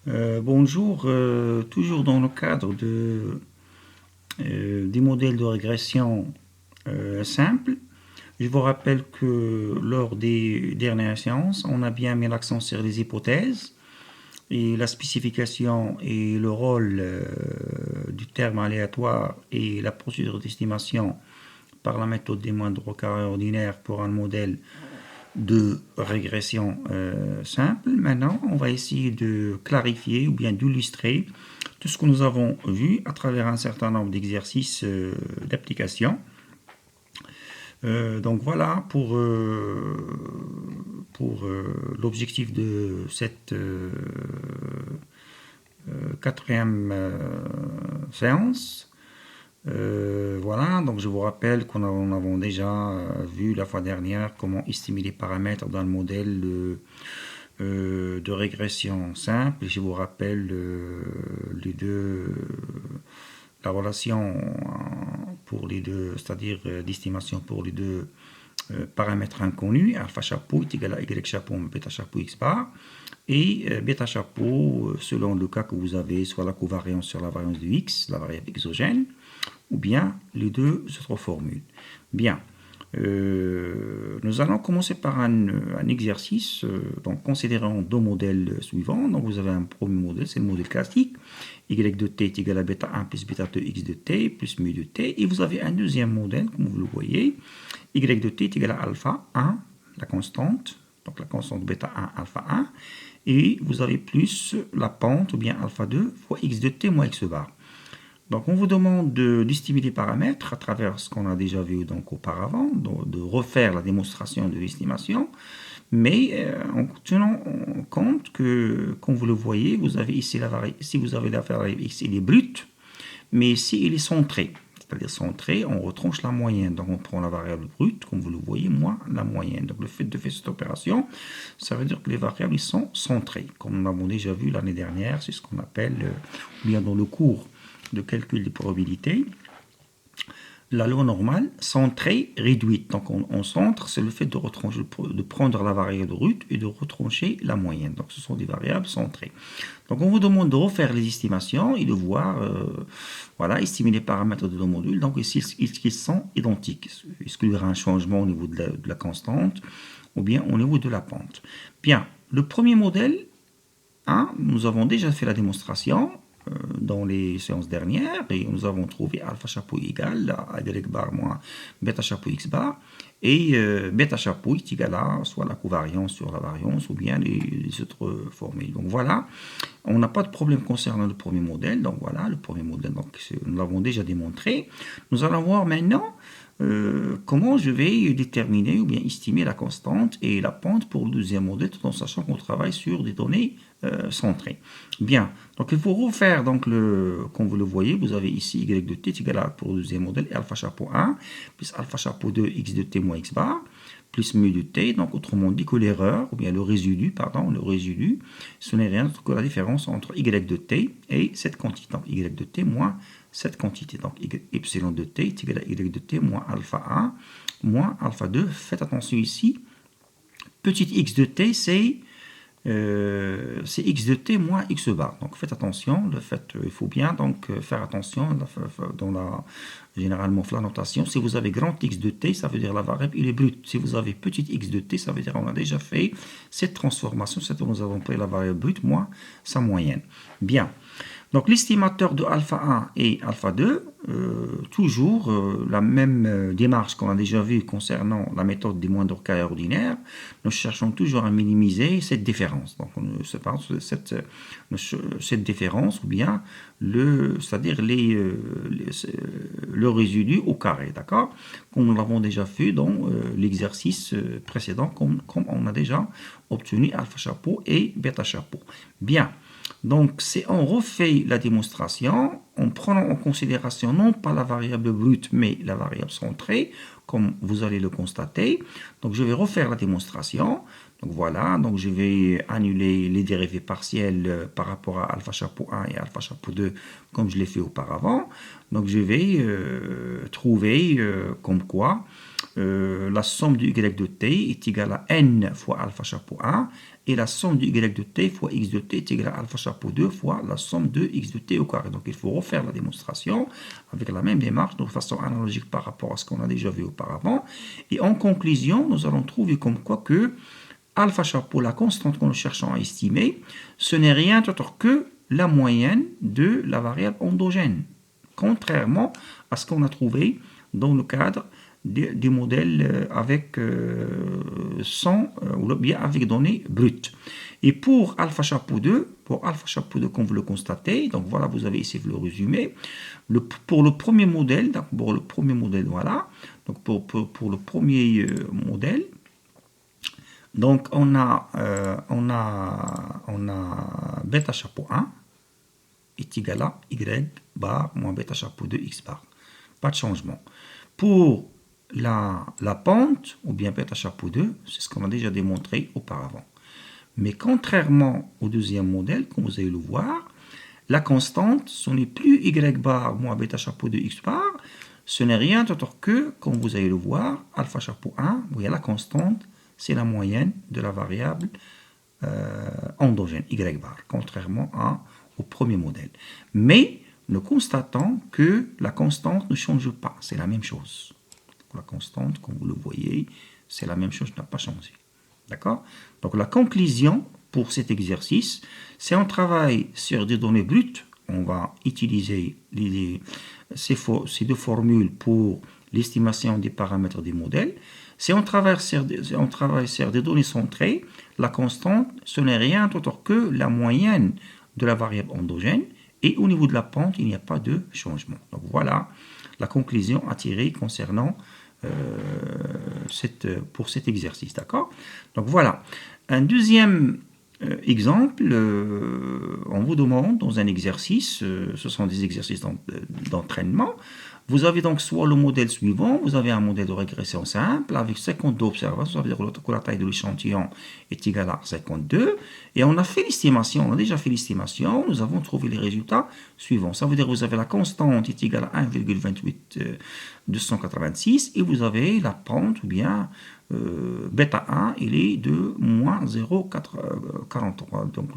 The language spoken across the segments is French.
Bonjour, toujours dans le cadre des modèles de régression simples. Je vous rappelle que lors des dernières séances, on a bien mis l'accent sur les hypothèses et la spécification et le rôle du terme aléatoire et la procédure d'estimation par la méthode des moindres carrés ordinaires pour un modèle de régression simple. Maintenant, on va essayer de clarifier ou bien d'illustrer tout ce que nous avons vu à travers un certain nombre d'exercices d'application. Donc voilà pour l'objectif de cette quatrième séance. Voilà, donc je vous rappelle qu'on avait déjà vu la fois dernière comment estimer les paramètres dans le modèle de régression simple. Je vous rappelle la relation pour les deux, c'est-à-dire d'estimation pour les deux paramètres inconnus, alpha chapeau est égal à y chapeau, bêta chapeau x bar, et bêta chapeau, selon le cas que vous avez, soit la covariance sur la variance de x, la variable exogène, ou bien les deux autres formules. Bien. Nous allons commencer par un exercice. Donc, considérons deux modèles suivants. Donc, vous avez un premier modèle, c'est le modèle classique. Y de t est égal à bêta 1 plus bêta 2 x de t plus mu de t. Et vous avez un deuxième modèle, comme vous le voyez. Y de t est égal à alpha 1, la constante. Donc, la constante bêta 1, alpha 1. Et vous avez plus la pente, ou bien alpha 2 fois x de t moins x bar. Donc, on vous demande d'estimer les paramètres à travers ce qu'on a déjà vu donc auparavant, de refaire la démonstration de l'estimation, mais en tenant compte que, comme vous le voyez, vous avez ici la variable, si vous avez la variable x, il est brut, mais ici, il est centré. C'est-à-dire centré, on retranche la moyenne. Donc, on prend la variable brute, comme vous le voyez, moins la moyenne. Donc, le fait de faire cette opération, ça veut dire que les variables ils sont centrées. Comme nous l'avons déjà vu l'année dernière, c'est ce qu'on appelle, bien dans le cours de calcul des probabilités, la loi normale centrée réduite. Donc on centre, c'est le fait de prendre la variable brute et de retrancher la moyenne. Donc ce sont des variables centrées. Donc on vous demande de refaire les estimations et de voir, voilà, estimer les paramètres de nos modules. Donc ici, ils sont identiques. Est-ce qu'il y aura un changement au niveau de la constante ou bien au niveau de la pente? Bien, le premier modèle, nous avons déjà fait la démonstration dans les séances dernières et nous avons trouvé alpha chapeau égal à y bar moins bêta chapeau x bar et bêta chapeau est égal à soit la covariance sur la variance ou bien les autres formules. Donc voilà, on n'a pas de problème concernant le premier modèle. Donc voilà, le premier modèle, donc, nous l'avons déjà démontré. Nous allons voir maintenant comment je vais déterminer ou bien estimer la constante et la pente pour le deuxième modèle, tout en sachant qu'on travaille sur des données centrées. Bien, donc il faut refaire, donc comme vous le voyez, vous avez ici y de t égal à pour le deuxième modèle, et alpha chapeau 1, plus alpha chapeau 2, x de t moins x bar, plus mu de t, donc autrement dit que l'erreur, ou bien le résidu, ce n'est rien d'autre que la différence entre y de t et cette quantité, donc y de t moins cette quantité. Donc epsilon de t est égal à y de t moins alpha 1 moins alpha 2. Faites attention ici, petit x de t, c'est x de t moins x bar. Donc faites attention, il faut bien donc faire attention généralement la notation. Si vous avez grand x de t, ça veut dire la variable il est brute. Si vous avez petit x de t, ça veut dire on a déjà fait cette transformation, c'est-à-dire nous avons pris la variable brute moins sa moyenne. Bien. Donc l'estimateur de alpha 1 et alpha 2, toujours la même démarche qu'on a déjà vue concernant la méthode des moindres cas ordinaires, nous cherchons toujours à minimiser cette différence. Donc on se parle de cette différence ou bien c'est-à-dire le résidu au carré, d'accord? Comme nous l'avons déjà fait dans l'exercice précédent, comme on a déjà obtenu alpha chapeau et bêta chapeau. Bien. Donc, si on refait la démonstration, en prenant en considération non pas la variable brute, mais la variable centrée, comme vous allez le constater. Donc, je vais refaire la démonstration. Donc, voilà, donc je vais annuler les dérivés partiels par rapport à alpha chapeau 1 et alpha chapeau 2, comme je l'ai fait auparavant. Donc, je vais trouver comme quoi la somme de y de t est égale à n fois alpha chapeau 1, et la somme de y de t fois x de t est égale à alpha chapeau 2 fois la somme de x de t au carré. Donc il faut refaire la démonstration avec la même démarche, de façon analogique par rapport à ce qu'on a déjà vu auparavant. Et en conclusion, nous allons trouver comme quoi que alpha chapeau, la constante que nous cherchons à estimer, ce n'est rien d'autre que la moyenne de la variable endogène, contrairement à ce qu'on a trouvé dans le cadre du modèle avec sans ou bien avec données brutes. Et pour alpha chapeau 2, comme vous le constatez, donc voilà, vous avez ici le résumé. Pour le premier modèle, voilà, donc pour le premier modèle, donc on a bêta chapeau 1 est égal à y bar moins bêta chapeau 2 x bar. Pas de changement. Pour la pente, ou bien bêta chapeau 2, c'est ce qu'on a déjà démontré auparavant. Mais contrairement au deuxième modèle, comme vous allez le voir, la constante, ce n'est plus y bar moins bêta chapeau 2 x bar, ce n'est rien d'autre que, comme vous allez le voir, alpha chapeau 1, vous voyez la constante, c'est la moyenne de la variable endogène, y bar, contrairement au premier modèle. Mais nous constatons que la constante ne change pas, c'est la même chose. La constante, comme vous le voyez, c'est la même chose, n'a pas changé. D'accord? Donc la conclusion pour cet exercice, c'est on travaille sur des données brutes, on va utiliser ces deux formules pour l'estimation des paramètres des modèles. Si on travaille sur des données centrées, la constante, ce n'est rien d'autre que la moyenne de la variable endogène, et au niveau de la pente, il n'y a pas de changement. Donc voilà la conclusion à tirer concernant pour cet exercice. D'accord? Donc voilà. Un deuxième exemple, on vous demande dans un exercice, ce sont des exercices d'entraînement, vous avez donc soit le modèle suivant, vous avez un modèle de régression simple avec 52 observations, ça veut dire que la taille de l'échantillon est égale à 52, et on a fait l'estimation, on a déjà fait l'estimation, nous avons trouvé les résultats suivants. Ça veut dire que vous avez la constante est égale à 1,28286, et vous avez la pente, ou bien bêta 1, il est de moins 0,43. Donc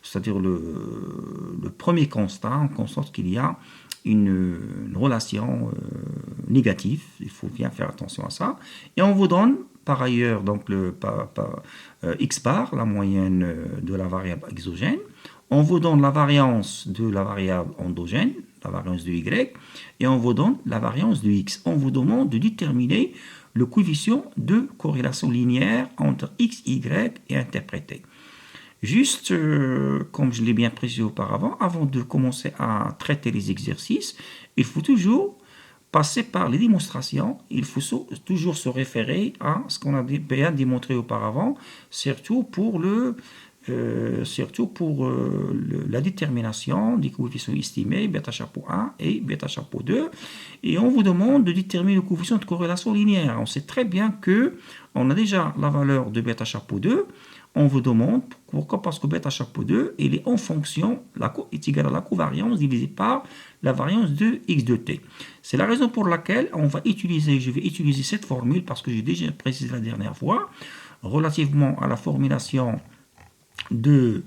c'est-à-dire le premier constat, on constate qu'il y a une relation négative, il faut bien faire attention à ça. Et on vous donne par ailleurs donc x bar, la moyenne de la variable exogène. On vous donne la variance de la variable endogène, la variance de y, et on vous donne la variance de x. On vous demande de déterminer le coefficient de corrélation linéaire entre x, y et interprété. Juste, comme je l'ai bien précisé auparavant, avant de commencer à traiter les exercices, il faut toujours passer par les démonstrations, il faut toujours se référer à ce qu'on a bien démontré auparavant, surtout pour la détermination des coefficients estimés, bêta chapeau 1 et bêta chapeau 2. Et on vous demande de déterminer le coefficient de corrélation linéaire. On sait très bien que on a déjà la valeur de bêta chapeau 2. On vous demande pourquoi, parce que bêta chapeau 2, il est en fonction, est égal à la covariance divisée par la variance de x de t. C'est la raison pour laquelle je vais utiliser cette formule, parce que j'ai déjà précisé la dernière fois, relativement à la formulation de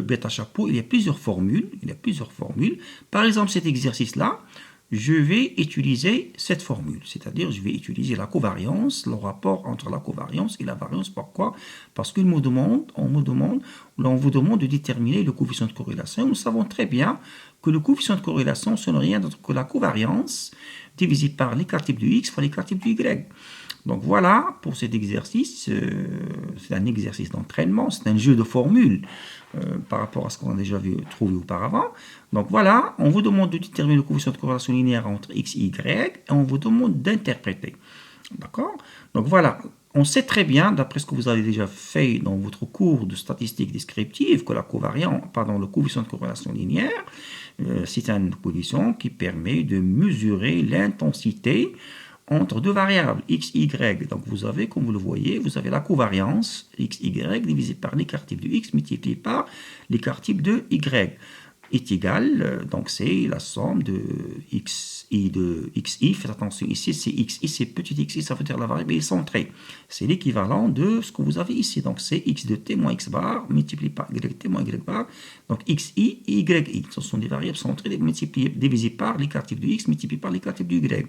bêta chapeau, il y a plusieurs formules. Par exemple, cet exercice-là, je vais utiliser cette formule, c'est-à-dire je vais utiliser la covariance, le rapport entre la covariance et la variance. Pourquoi? Parce qu'on vous demande de déterminer le coefficient de corrélation. Nous savons très bien que le coefficient de corrélation, ce n'est rien d'autre que la covariance divisée par l'écart type du x fois l'écart type du y. Donc voilà, pour cet exercice, c'est un exercice d'entraînement, c'est un jeu de formules par rapport à ce qu'on a déjà trouvé auparavant. Donc voilà, on vous demande de déterminer le coefficient de corrélation linéaire entre x et y, et on vous demande d'interpréter. D'accord? Donc voilà, on sait très bien, d'après ce que vous avez déjà fait dans votre cours de statistique descriptive, que le coefficient de corrélation linéaire, c'est un coefficient qui permet de mesurer l'intensité entre deux variables, x, y. Donc vous avez, comme vous le voyez, vous avez la covariance x, y divisé par l'écart type de x multiplié par l'écart type de y. est égal, donc c'est la somme de xi. Faites attention, ici c'est xi, c'est petit xi, ça veut dire la variable est centrée. C'est l'équivalent de ce que vous avez ici. Donc c'est x de t moins x bar multiplié par yt moins y bar. Donc xi et yi, ce sont des variables centrées divisées par l'écartif de x multiplié par l'écartif de y.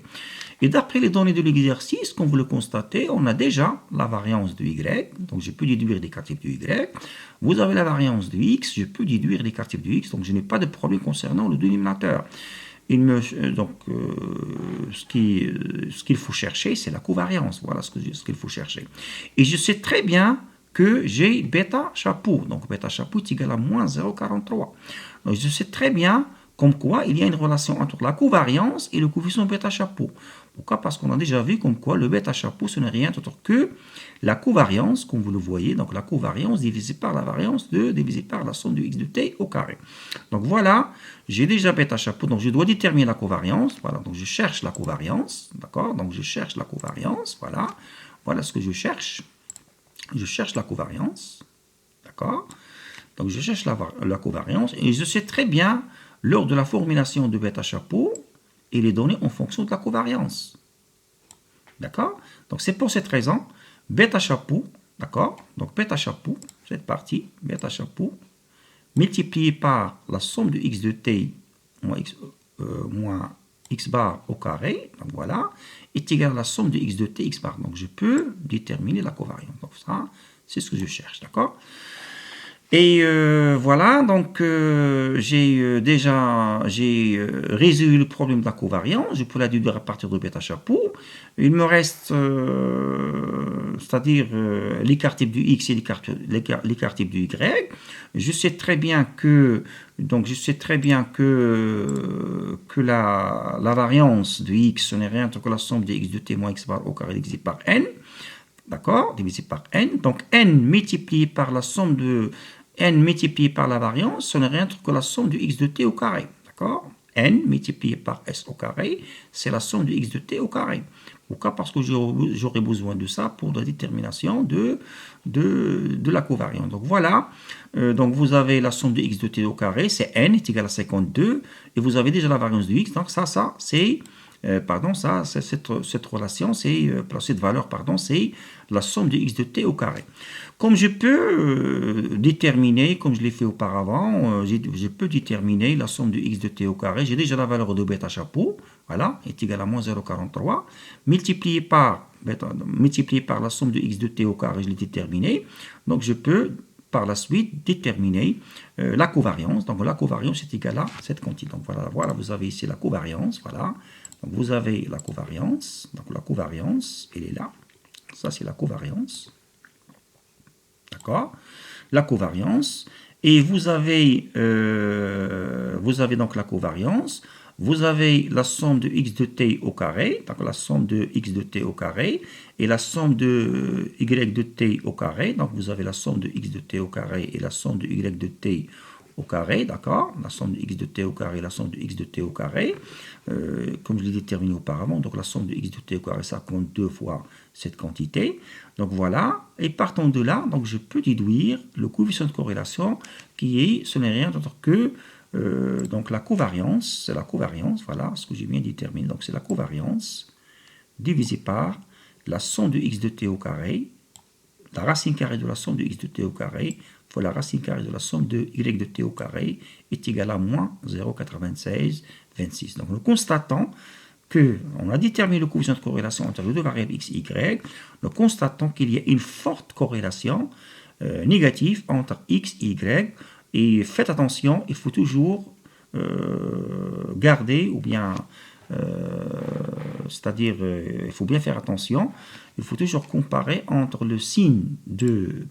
Et d'après les données de l'exercice, comme vous le constatez, on a déjà la variance de y, donc je peux déduire l'écartif de y. Vous avez la variance de x, je peux déduire l'écartif de x, donc je n'ai pas de problème concernant le dénominateur. Donc, ce qu'il faut chercher, c'est la covariance. Voilà ce qu'il faut chercher. Et je sais très bien que j'ai bêta chapeau. Donc, bêta chapeau est égal à moins 0,43. Donc, je sais très bien comme quoi il y a une relation entre la covariance et le coefficient bêta chapeau. Pourquoi? Parce qu'on a déjà vu comme quoi le bêta chapeau, ce n'est rien d'autre que la covariance, comme vous le voyez, donc la covariance divisée par la variance divisée par la somme de x de t au carré. Donc voilà, j'ai déjà bêta chapeau, donc je dois déterminer la covariance. Voilà, donc je cherche la covariance, d'accord? Donc je cherche la covariance, voilà. Voilà ce que je cherche. Je cherche la covariance, d'accord? Donc je cherche la covariance et je sais très bien, lors de la formulation de bêta chapeau, il est donné en fonction de la covariance. D'accord? Donc c'est pour cette raison, bêta chapeau, d'accord? Donc bêta chapeau, cette partie, bêta chapeau, multiplié par la somme de x de t moins x bar au carré, donc voilà, est égal à la somme de x de t, x bar. Donc je peux déterminer la covariance. Donc ça, c'est ce que je cherche, d'accord? Et voilà, donc j'ai résolu le problème de la covariance. Je peux la déduire à partir de bêta chapeau. Il me reste, c'est-à-dire l'écart type du x et l'écart type du y. Je sais très bien que la variance de x, ce n'est rien que la somme de x de t moins x bar au carré divisé par n. D'accord? Divisé par n. Donc n multiplié par la somme de n multiplié par la variance, ce n'est rien d'autre que la somme de x de t au carré. D'accord? N multiplié par s au carré, c'est la somme de x de t au carré. Pourquoi? Parce que j'aurai besoin de ça pour la détermination de la covariance. Donc voilà, donc vous avez la somme de x de t au carré, c'est n est égal à 52, et vous avez déjà la variance de x, donc ça c'est... cette relation, cette valeur, c'est la somme de x de t au carré. Comme je peux déterminer, comme je l'ai fait auparavant, je peux déterminer la somme de x de t au carré. J'ai déjà la valeur de bêta chapeau, voilà, est égale à moins 0,43, multiplié par la somme de x de t au carré, je l'ai déterminé. Donc je peux par la suite déterminer la covariance. Donc la covariance est égale à cette quantité. Donc voilà, vous avez ici la covariance, voilà. Donc vous avez la covariance, elle est là. Ça c'est la covariance. D'accord? La covariance. Et vous avez donc la covarience. Vous avez la somme de x de t au carré, donc la somme de x de t au carré, et la somme de y de t au carré. Donc vous avez la somme de x de t au carré et la somme de y de t au carré, d'accord? La somme de x de t au carré et la somme de x de t au carré. Comme je l'ai déterminé auparavant, donc la somme de x de t au carré, ça compte 2 fois cette quantité. Donc voilà, et partant de là, donc je peux déduire le coefficient de corrélation ce n'est rien d'autre que donc la covariance, c'est la covariance, voilà ce que j'ai bien déterminé, donc c'est la covariance divisée par la somme de x de t au carré, la racine carrée de la somme de x de t au carré, fois la racine carrée de la somme de y de t au carré est égale à moins 0,9626. Donc nous constatons qu'on a déterminé le coefficient de corrélation entre les deux variables x et y, nous constatons qu'il y a une forte corrélation négative entre x et y. Et faites attention, il faut toujours garder, ou bien, c'est-à-dire, il faut bien faire attention, il faut toujours comparer entre le signe de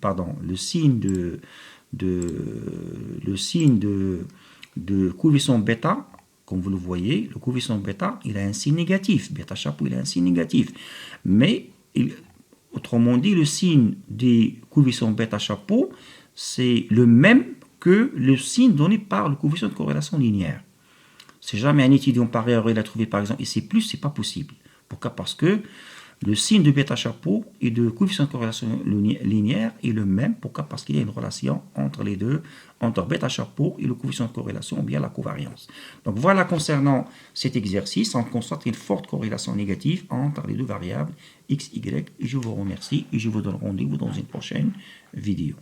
coefficient bêta, comme vous le voyez, le coefficient bêta, il a un signe négatif, bêta chapeau, il a un signe négatif, mais autrement dit, le signe des coefficients bêta chapeau, c'est le même que le signe donné par le coefficient de corrélation linéaire. Si jamais un étudiant par erreur il a trouvé par exemple ici plus, c'est pas possible. Pourquoi? Parce que Le signe de bêta chapeau et de coefficient de corrélation linéaire est le même. Pourquoi? Parce qu'il y a une relation entre les deux, entre bêta chapeau et le coefficient de corrélation, ou bien la covariance. Donc voilà concernant cet exercice, on constate une forte corrélation négative entre les deux variables x, y. Et je vous remercie et je vous donne rendez-vous dans une prochaine vidéo.